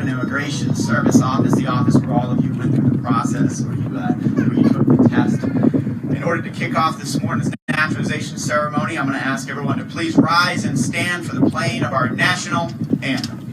and Immigration Service office, the office where all of you went through the process, where you took the test. In order to kick off this morning's naturalization ceremony, I'm going to ask everyone to please rise and stand for the playing of our national anthem.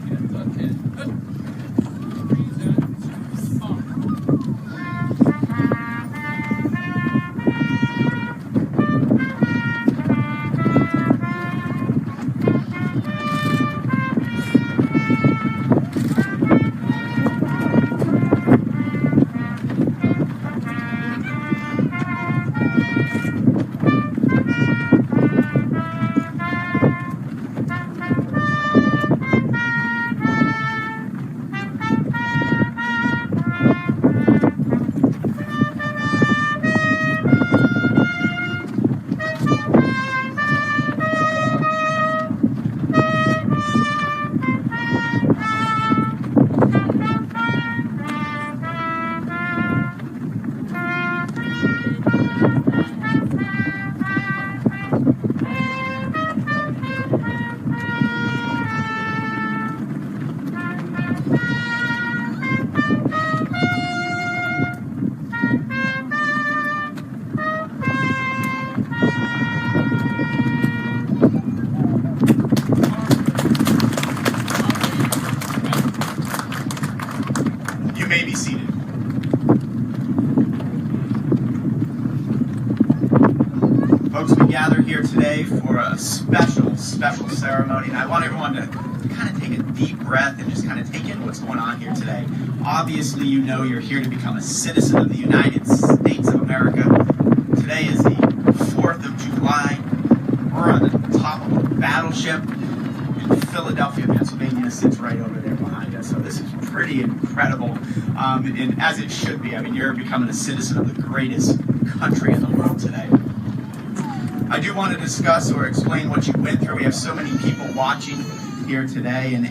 Special ceremony, and I want everyone to kind of take a deep breath and just kind of take in what's going on here today. Obviously, you know you're here to become a citizen of the United States of America. Today is the 4th of July. We're on the top of a battleship in Philadelphia, Pennsylvania. Sits right over there behind us. So this is pretty incredible, and as it should be. I mean, you're becoming a citizen of the greatest country in the world today. I do want to discuss or explain what you went through. We have so many people watching here today, and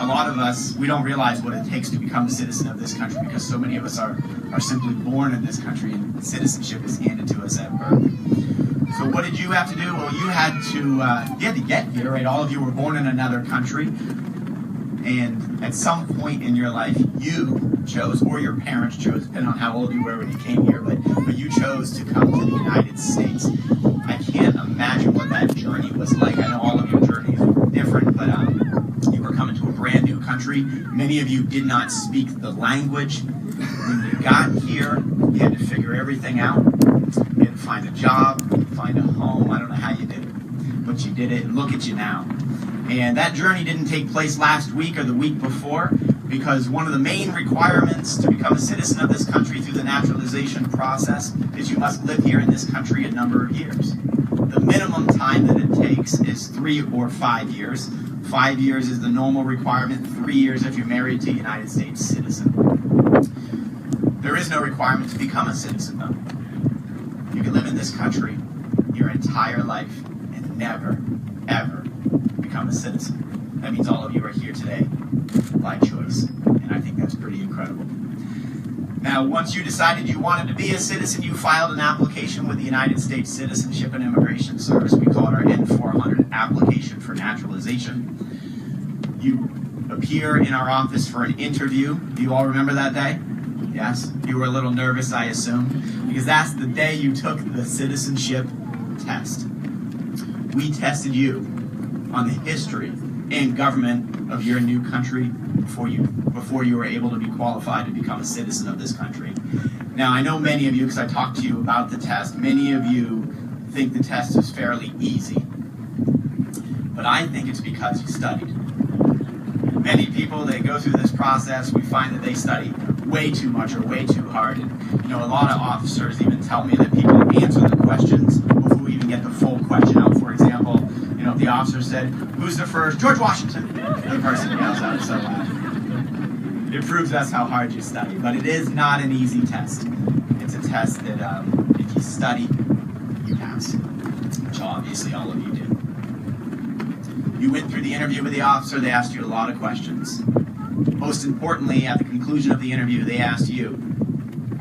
a lot of us, we don't realize what it takes to become a citizen of this country, because so many of us are simply born in this country, and citizenship is handed to us at birth. So what did you have to do? Well, you had to get here, right? All of you were born in another country, and at some point in your life, you chose, or your parents chose, depending on how old you were when you came here, but you chose to come to the United States. I can't imagine what that journey was like. I know all of your journeys were different, but you were coming to a brand new country. Many of you did not speak the language. When you got here, you had to figure everything out. You had to find a job, find a home. I don't know how you did it, but you did it, and look at you now. And that journey didn't take place last week or the week before, because one of the main requirements to become a citizen of this country through the naturalization process is you must live here in this country a number of years. The minimum time that it takes is 3 or 5 years. 5 years is the normal requirement, 3 years if you're married to a United States citizen. There is no requirement to become a citizen, though. You can live in this country your entire life and never, ever become a citizen. That means all of you are here today by choice, and I think that's pretty incredible. Now, once you decided you wanted to be a citizen, you filed an application with the United States Citizenship and Immigration Service. We call it our N-400 application for naturalization. You appear in our office for an interview. Do you all remember that day? Yes? You were a little nervous, I assume, because that's the day you took the citizenship test. We tested you on the history and government of your new country before you were able to be qualified to become a citizen of this country. Now, I know many of you, because I talked to you about the test, many of you think the test is fairly easy. But I think it's because you studied. Many people, they go through this process, we find that they study way too much or way too hard. And, a lot of officers even tell me that people answer the questions before we even get the full question out. For example, if the officer said, "Who's the first?" "George Washington." The person yells out. So it proves that's how hard you study. But it is not an easy test. It's a test that if you study, you pass, which obviously all of you did. You went through the interview with the officer. They asked you a lot of questions. Most importantly, at the conclusion of the interview, they asked you,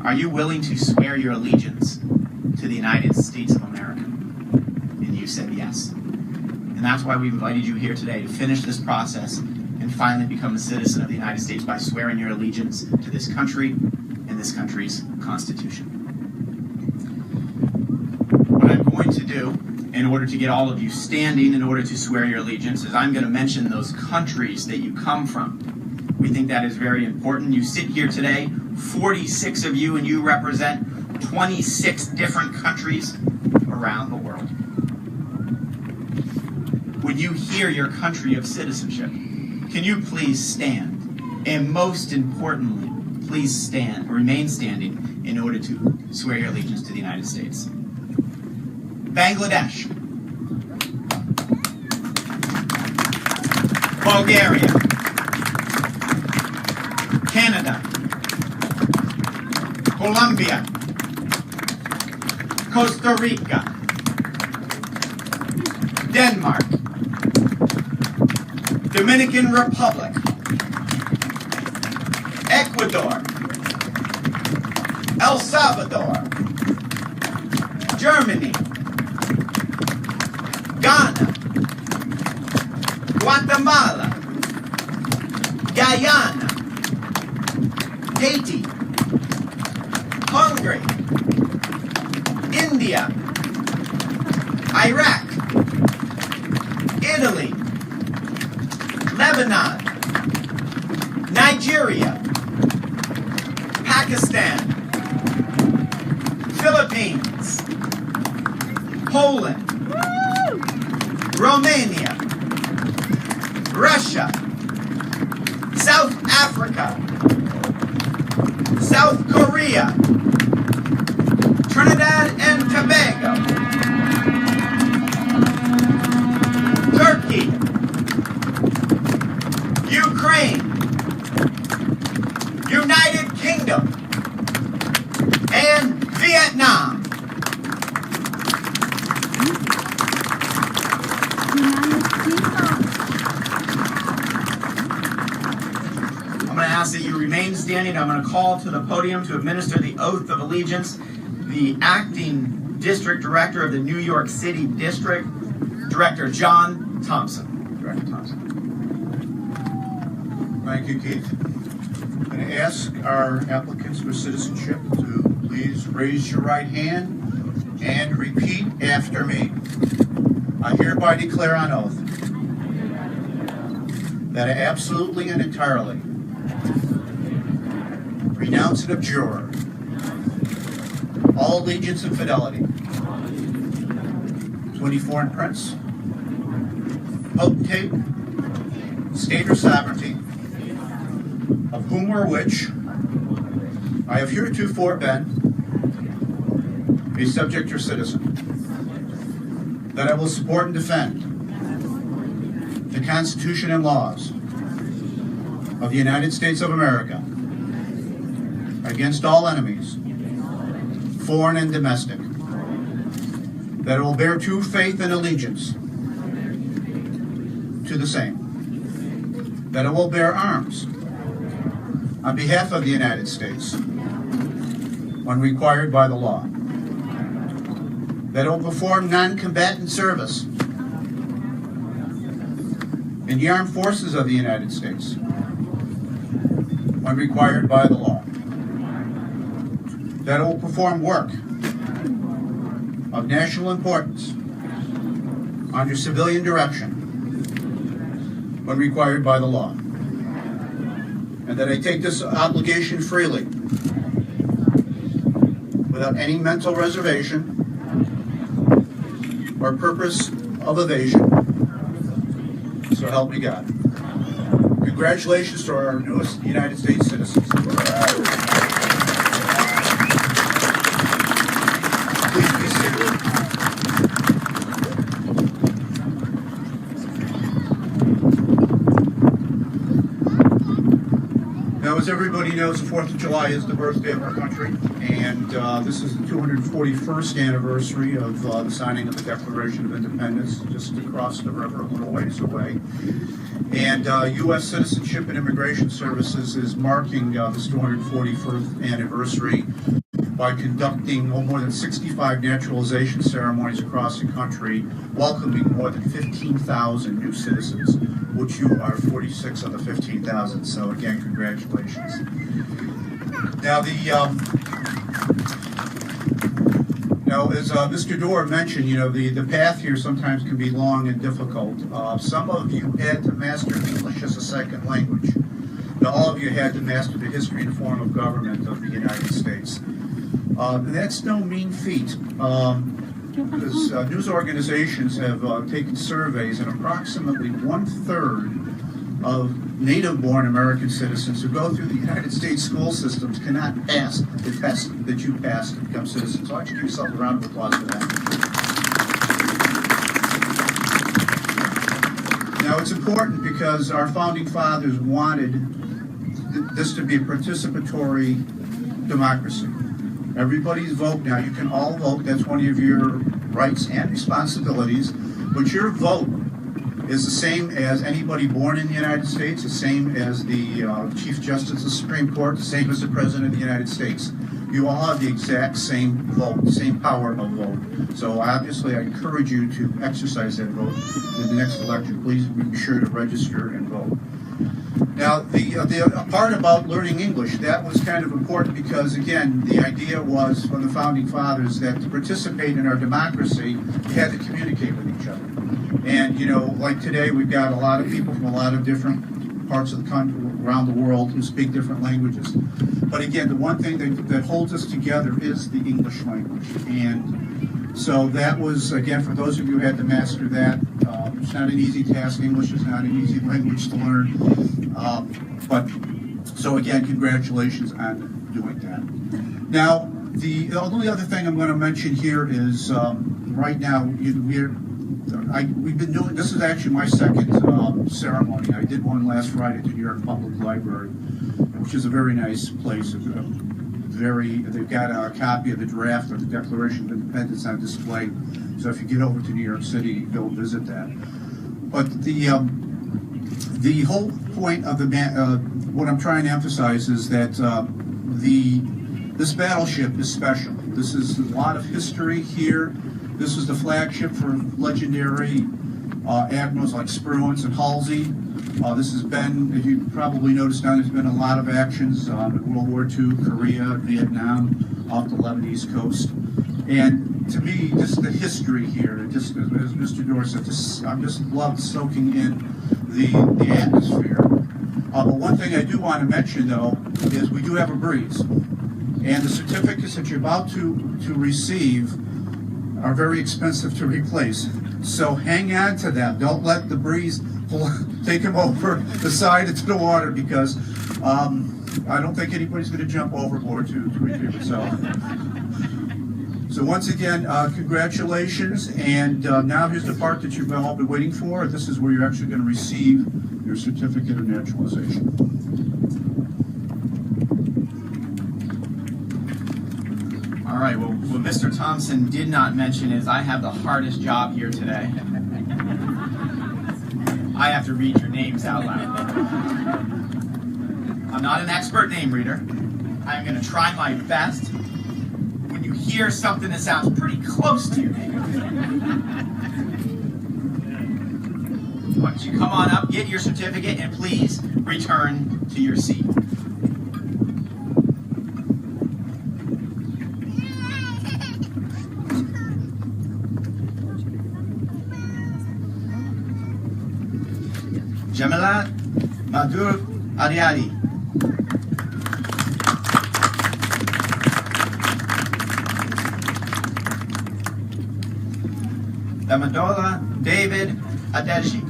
"Are you willing to swear your allegiance to the United States of America?" And you said yes. And that's why we invited you here today, to finish this process and finally become a citizen of the United States by swearing your allegiance to this country and this country's Constitution. What I'm going to do, in order to get all of you standing in order to swear your allegiance, is I'm going to mention those countries that you come from. We think that is very important. You sit here today, 46 of you, and you represent 26 different countries around the world. When you hear your country of citizenship, can you please stand? And most importantly, please stand, remain standing in order to swear your allegiance to the United States. Bangladesh, Bulgaria, Canada, Colombia, Costa Rica, Denmark, Dominican Republic, Ecuador, El Salvador, Germany, Ghana, Guatemala, Guyana, Haiti, Hungary, India, Iraq, Italy, Lebanon, Nigeria, Pakistan, Philippines, Poland, Romania, Russia, South Africa, South Korea, Trinidad and Tobago, Turkey, Ukraine, United Kingdom, and Vietnam. I'm going to ask that you remain standing. I'm going to call to the podium to administer the oath of allegiance the acting district director of the New York City District, Director John Thompson. Director Thompson. Thank you, Keith. I'm going to ask our applicants for citizenship to please raise your right hand and repeat after me. I hereby declare on oath that I absolutely and entirely renounce and abjure all allegiance and fidelity to any foreign prince, potentate, state or sovereignty, of whom or which I have heretofore been a subject or citizen, that I will support and defend the Constitution and laws of the United States of America against all enemies, foreign and domestic, that I will bear true faith and allegiance to the same, that I will bear arms on behalf of the United States when required by the law, that I will perform non-combatant service in the armed forces of the United States when required by the law, that I will perform work of national importance under civilian direction when required by the law, and that I take this obligation freely without any mental reservation or purpose of evasion. So help me God. Congratulations to our newest United States citizens. Please be seated. Now, as everybody knows, the 4th of July is the birthday of our country, and this is the 241st anniversary of the signing of the Declaration of Independence, just across the river, a little ways away. And U.S. Citizenship and Immigration Services is marking this 241st anniversary by conducting more than 65 naturalization ceremonies across the country, welcoming more than 15,000 new citizens, which you are 46 of the 15,000. So again, congratulations. Now, as Mr. Dorr mentioned, the path here sometimes can be long and difficult. Some of you had to master English as a second language. Now, all of you had to master the history and form of government of the United States. That's no mean feat, because news organizations have taken surveys, and approximately 1/3 of native-born American citizens who go through the United States school systems cannot pass the test that you passed to become citizens. So why don't you give yourself a round of applause for that. Now, it's important because our founding fathers wanted this to be a participatory democracy. Everybody's vote now. You can all vote. That's one of your rights and responsibilities. But your vote is the same as anybody born in the United States, the same as the Chief Justice of the Supreme Court, the same as the President of the United States. You all have the exact same vote, the same power of vote. So obviously I encourage you to exercise that vote in the next election. Please be sure to register and vote. Now, the part about learning English, that was kind of important because, again, the idea was from the Founding Fathers that to participate in our democracy, you had to communicate with each other. And, like today, we've got a lot of people from a lot of different parts of the country, around the world, who speak different languages. But again, the one thing that holds us together is the English language. And so that was, again, for those of you who had to master that, it's not an easy task. English is not an easy language to learn. But so again, congratulations on doing that. Now, the only other thing I'm going to mention here is right now we've been doing. This is actually my second ceremony. I did one last Friday at the New York Public Library, which is a very nice place. They've got a copy of the draft of the Declaration of Independence on display. So if you get over to New York City, go visit that. But the whole point of what I'm trying to emphasize is that this battleship is special. This is a lot of history here. This is the flagship for legendary admirals like Spruance and Halsey. This has been, as you probably noticed now, there's been a lot of actions in World War II, Korea, Vietnam, off the Lebanese coast. And to me, just the history here, just as Mr. Dorr said, I'm just loved soaking in the atmosphere. But one thing I do want to mention, though, is we do have a breeze. And the certificates that you're about to receive are very expensive to replace. So hang on to them. Don't let the breeze take them over the side into the water, because I don't think anybody's going to jump overboard to retrieve it. So once again, congratulations. And now here's the part that you've all been waiting for. This is where you're actually going to receive your certificate of naturalization. All right, well, what Mr. Thompson did not mention is I have the hardest job here today. I have to read your names out loud. I'm not an expert name reader. I'm going to try my best. When you hear something that sounds pretty close to your name, why don't you come on up, get your certificate, and please return to your seat. Jamila Madur Ariari. Damadola David Adeji.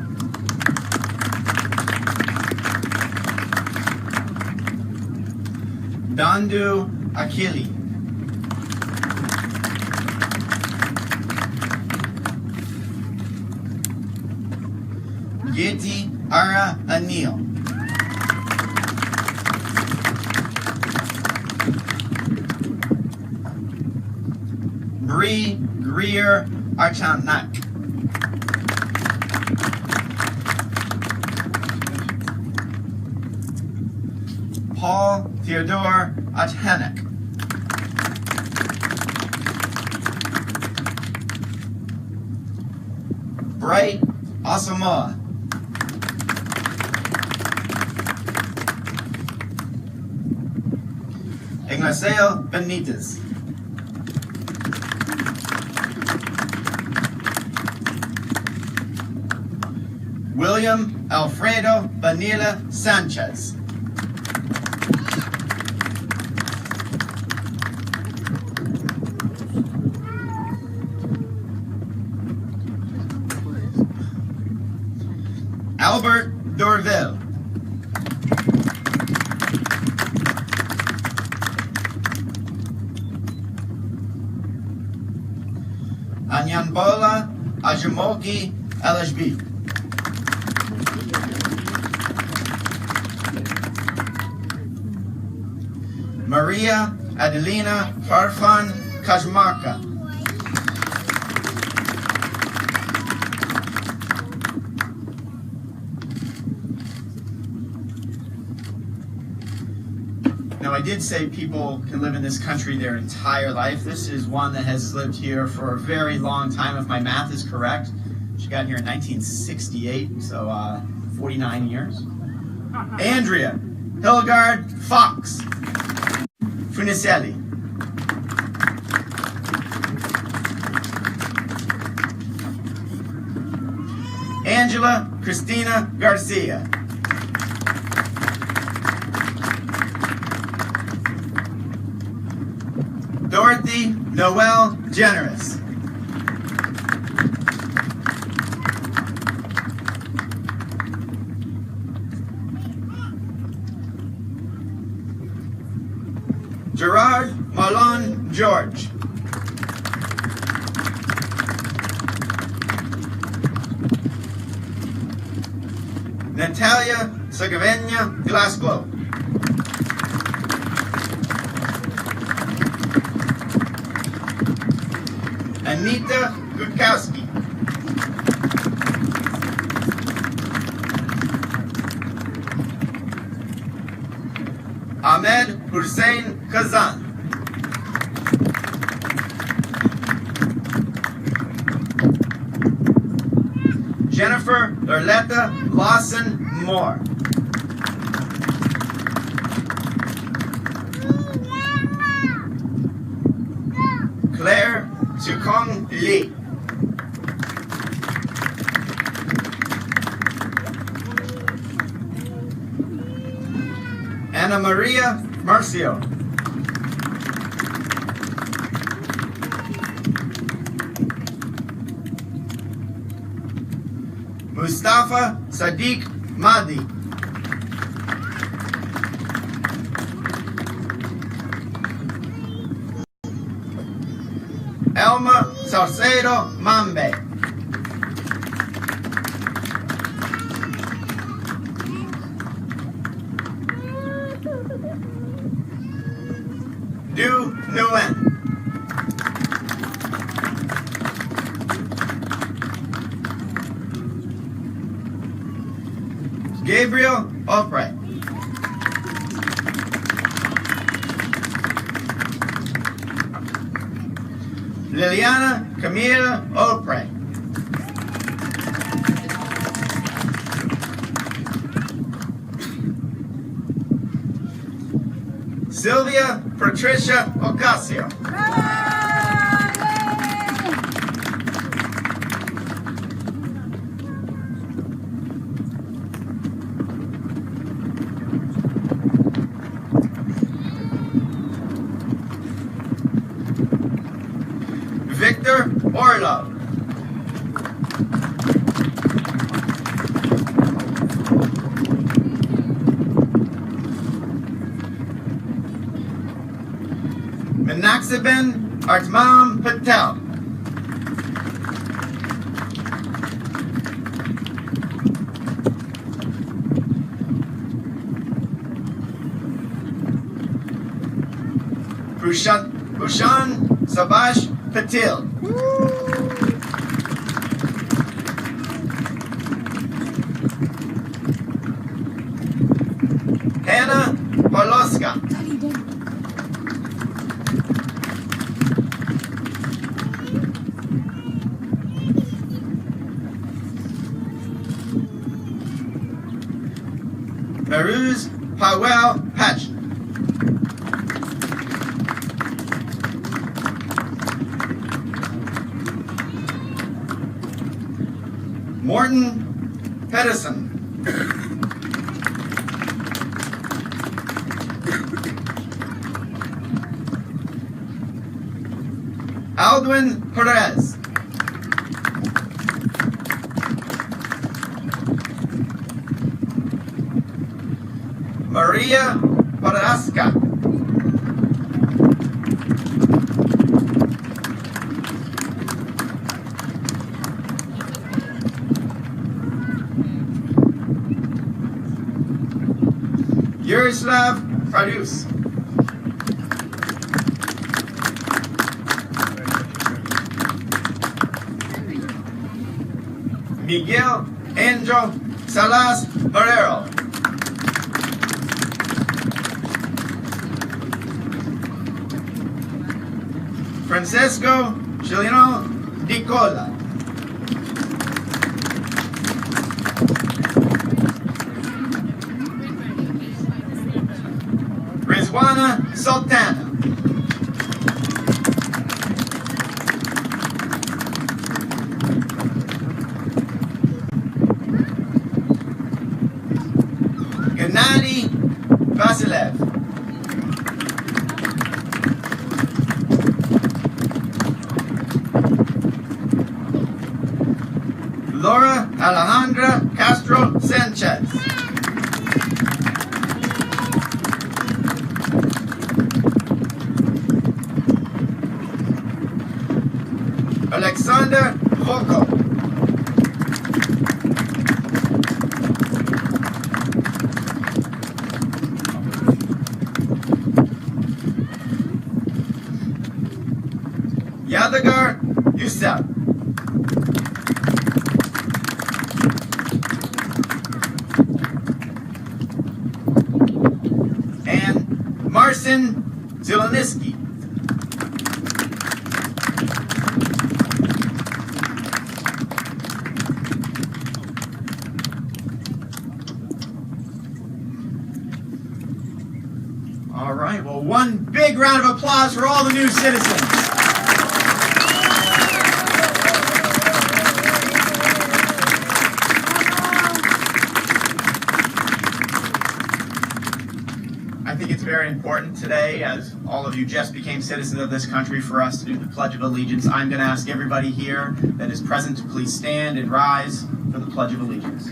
Dandu Akili. Yeti Ara Anil. Bree Greer Archanak. Paul Theodore Athanek. bright Asamoah. Ignacio Benitez. William Alfredo Vanilla Sanchez. Albert Dorville. Anyanbola Ajumoki LHB. Maria Adelina Farfan Kajmarka. Now, I did say people can live in this country their entire life. This is one that has lived here for a very long time, if my math is correct. She got here in 1968, so 49 years. Andrea Hildegard Fox Funicelli. Angela Cristina Garcia. Dorothy Noel Generous. Gerard Malone George. Natalia Sagavenia Glasgow. Anita Gutkowski. Ahmed Hussein Kazan. Jennifer Loretta Lawson Moore. Claire Sukong Lee. Ana Maria Marcio. Mustafa Sadiq Mahdi. Elma Salcedo Mambe. Du Nguyen. Gabriel Albright. Liliana Camila Albright. Sylvia Patricia Ocasio. Victor Orlov. Manaxibin Artman Patel. Bhushan Sabash Patil. Hannah Poloska. Meruz Powell Patch. Morton Pedersen. Aldwin Perez. Maria Paraska. Yurislav Pradus. Miguel Angel Salas Barrero. Francesco Chileno Di Cola. Rizwana Sultana. Gennady Vasilev. Laura Alejandra Castro Sanchez. Alexander Volkov. Yadagar Yusef. And Marcin Zelensky. All right, well, one big round of applause for all the new citizens. I think it's very important today, as all of you just became citizens of this country, for us to do the Pledge of Allegiance. I'm going to ask everybody here that is present to please stand and rise for the Pledge of Allegiance.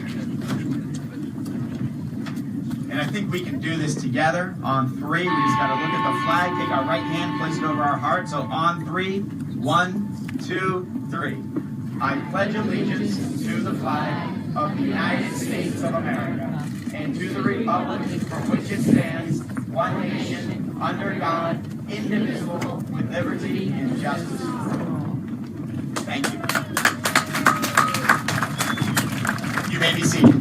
And I think we can do this together on three. We just got to look at the flag, take our right hand, place it over our heart. So on three, 1, 2, 3. I pledge allegiance to the flag of the United States of America and to the republic for which it stands, one nation, under God, indivisible, with liberty and justice for all. Thank you. You may be seated.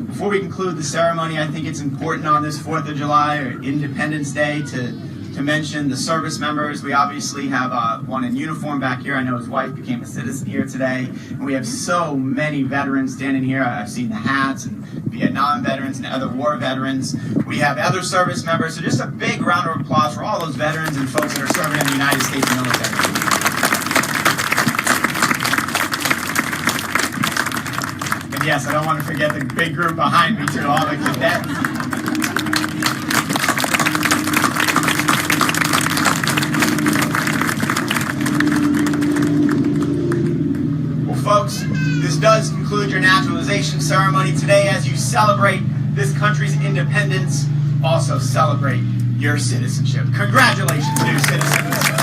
Before we conclude the ceremony, I think it's important on this 4th of July, or Independence Day, to mention the service members. We obviously have one in uniform back here. I know his wife became a citizen here today. And we have so many veterans standing here. I've seen the hats, and Vietnam veterans and other war veterans. We have other service members. So just a big round of applause for all those veterans and folks that are serving in the United States military. And yes, I don't want to forget the big group behind me too, all the cadets. Folks, this does conclude your naturalization ceremony today. As you celebrate this country's independence, also celebrate your citizenship. Congratulations, new citizens.